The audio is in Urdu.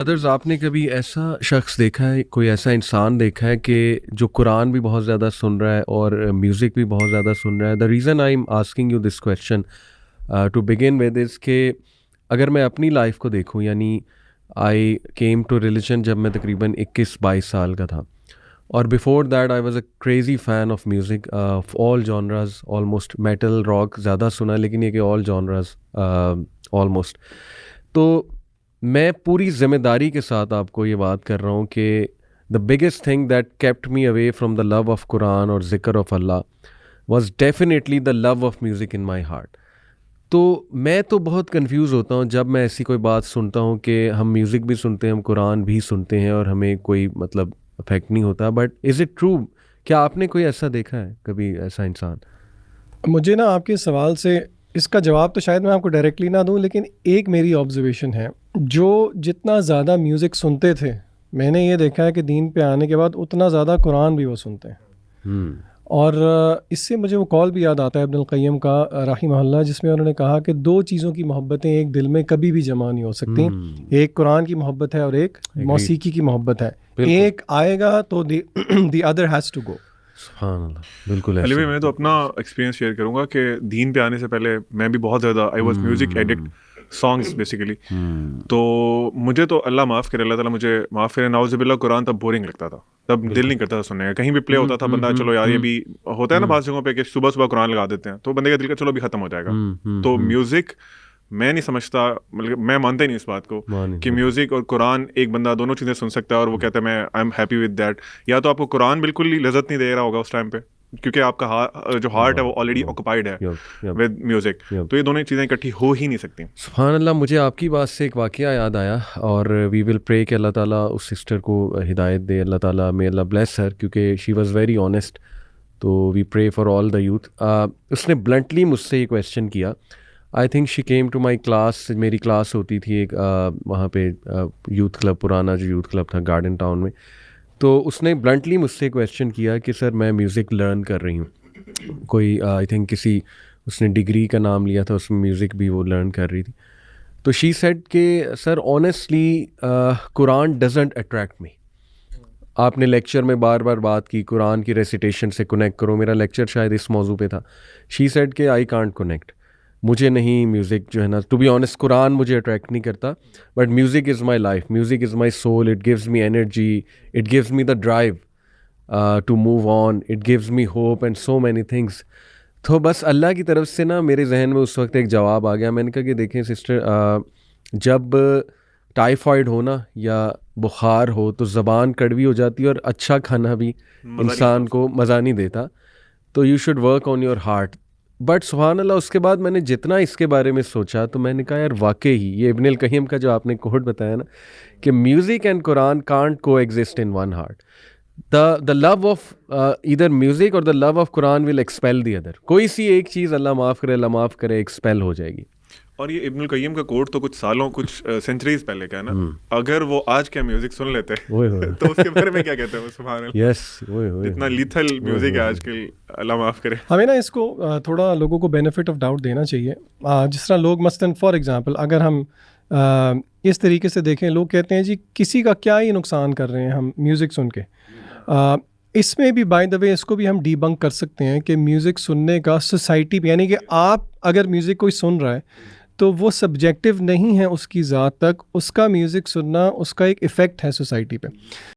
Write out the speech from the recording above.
ادرز آپ نے کبھی ایسا شخص دیکھا ہے، کوئی ایسا انسان دیکھا ہے کہ جو قرآن بھی بہت زیادہ سن رہا ہے اور میوزک بھی بہت زیادہ سن رہا ہے؟ The reason I am asking you this question to begin with is کہ اگر میں اپنی لائف کو دیکھوں، یعنی آئی کیم ٹو ریلیجن جب میں تقریباً 21-22 سال کا تھا، اور before that I was a crazy fan of music of all جانراز، almost metal rock زیادہ سنا، لیکن یہ کہ آل جانراز آلموسٹ. تو میں پوری ذمہ داری کے ساتھ آپ کو یہ بات کر رہا ہوں کہ the biggest thing that kept me away from the love of Quran اور zikr of Allah was definitely the love of music in my heart. تو میں تو بہت کنفیوز ہوتا ہوں جب میں ایسی کوئی بات سنتا ہوں کہ ہم میوزک بھی سنتے ہیں، ہم قرآن بھی سنتے ہیں اور ہمیں کوئی مطلب افیکٹ نہیں ہوتا. But is it true? کیا آپ نے کوئی ایسا دیکھا ہے کبھی، ایسا انسان؟ مجھے نا آپ کے سوال سے اس کا جواب تو شاید میں آپ کو ڈائریکٹلی نہ دوں، لیکن ایک میری آبزرویشن ہے، جو جتنا زیادہ میوزک سنتے تھے، میں نے یہ دیکھا ہے کہ دین پہ آنے کے بعد اتنا زیادہ قرآن بھی وہ سنتے ہیں. اور اس سے مجھے وہ قول بھی یاد آتا ہے ابن القیم کا رحمہ اللہ، جس میں انہوں نے کہا کہ دو چیزوں کی محبتیں ایک دل میں کبھی بھی جمع نہیں ہو سکتی. ایک قرآن کی محبت ہے اور ایک موسیقی کی محبت ہے. ایک آئے گا تو the other has to go. سبحان اللہ، بالکل. علی بھائی، میں تو اپنا ایکسپیرینس شیئر کروں گا کہ دین پہ آنے سے پہلے میں بھی بہت زیادہ I was music addict, songs basically. تو مجھے تو اللہ معاف کرے، اللہ تعالیٰ مجھے معاف کرے، نعوذ باللہ، قرآن تب بورنگ لگتا تھا، تب دل نہیں کرتا تھا سننے کا. کہیں بھی پلے ہوتا تھا بندہ چلو یار، یہ بھی ہوتا ہے نا بعض جگہوں پہ کہ صبح صبح قرآن لگا دیتے ہیں تو بندے کا دل کا چلو بھی ختم ہو جائے گا. تو میوزک میں نہیں سمجھتا، مطلب میں مانتا ہی نہیں اس بات کو کہ میوزک اور قرآن ایک بندہ دونوں چیزیں سن سکتا ہے اور وہ کہتا ہے میں I am happy with that. یا تو آپ کو قرآن بالکل ہی لذت نہیں دے رہا ہوگا اس ٹائم پہ، کیونکہ آپ کا جو ہارٹ ہے وہ آلریڈی آکوپائڈ ہے ود میوزک. تو یہ دونوں چیزیں اکٹھی ہو ہی نہیں سکتی. سبحان اللہ. مجھے آپ کی بات سے ایک واقعہ یاد آیا، اور وی ول پرے کہ اللہ تعالیٰ اس سسٹر کو ہدایت دے، اللہ تعالیٰ میں اللہ بلیس ہر، کیونکہ شی واز ویری آنیسٹ. تو وی pray for all the youth. اس نے بلنٹلی مجھ سے یہ کویشچن کیا. I think she came to my class, میری کلاس ہوتی تھی ایک وہاں پہ یوتھ کلب، پرانا جو یوتھ کلب تھا گارڈن ٹاؤن میں. تو اس نے بلنٹلی مجھ سے کویشچن کیا کہ سر میں میوزک لرن کر رہی ہوں، کوئی آئی تھنک کسی اس نے ڈگری کا نام لیا تھا، اس میں میوزک بھی وہ لرن کر رہی تھی. تو شی سیڈ کہ سر آنیسٹلی قرآن ڈزنٹ اٹریکٹ می. آپ نے لیکچر میں بار بار بات کی قرآن کی ریسیٹیشن سے کنیکٹ کرو، میرا لیکچر شاید اس موضوع پہ تھا. شی سیڈ کہ آئی کانٹ کنیکٹ، مجھے نہیں میوزک جو ہے نا، ٹو بی آنیسٹ قرآن مجھے اٹریکٹ نہیں کرتا، but music is my life, music is my soul. It gives me energy, it gives me the drive to move on, it gives me hope and so many things. تو بس اللہ کی طرف سے نا میرے ذہن میں اس وقت ایک جواب آ گیا. میں نے کہا کہ دیکھیں سسٹر، جب ٹائیفائڈ ہو نا یا بخار ہو تو زبان کڑوی ہو جاتی ہے، اور اچھا کھانا بھی انسان کو مزہ نہیں دیتا. تو you should work on your heart. But سبحان اللہ، اس کے بعد میں نے جتنا اس کے بارے میں سوچا تو میں نے کہا یار واقعی یہ ابن القیم کا جو آپ نے کوٹ بتایا نا کہ میوزک اینڈ قرآن کانٹ کو exist in one heart. the love of either music or the love of Quran will expel the other. کوئی سی ایک چیز اللہ معاف کرے ایکسپیل ہو جائے گی. اور یہ ابن القیم کا کوٹ تو کچھ سالوں، کچھ سینچریز پہلے کا ہے نا. اگر وہ آج کا میوزک سن لیتے تو اس کے بارے میں کیا کہتے ہیں؟ سبحان اللہ. یس، اتنا لیتھل میوزک ہے آج کل، اللہ معاف کرے. ہمیں نا اس کو تھوڑا لوگوں کو بینیفٹ آف ڈاؤٹ دینا چاہیے. جس طرح لوگ مثلاً فار ایگزامپل اگر ہم اس طریقے سے دیکھیں، لوگ کہتے ہیں جی کسی کا کیا ہی نقصان کر رہے ہیں ہم میوزک سن کے. اس میں بھی بائی دا وے اس کو بھی ہم ڈی بنک کر سکتے ہیں کہ میوزک سننے کا سوسائٹی پہ، یعنی کہ آپ اگر میوزک کوئی سن رہا ہے تو وہ سبجیکٹیو نہیں ہے اس کی ذات تک، اس کا میوزک سننا اس کا ایک ایفیکٹ ہے سوسائٹی پہ.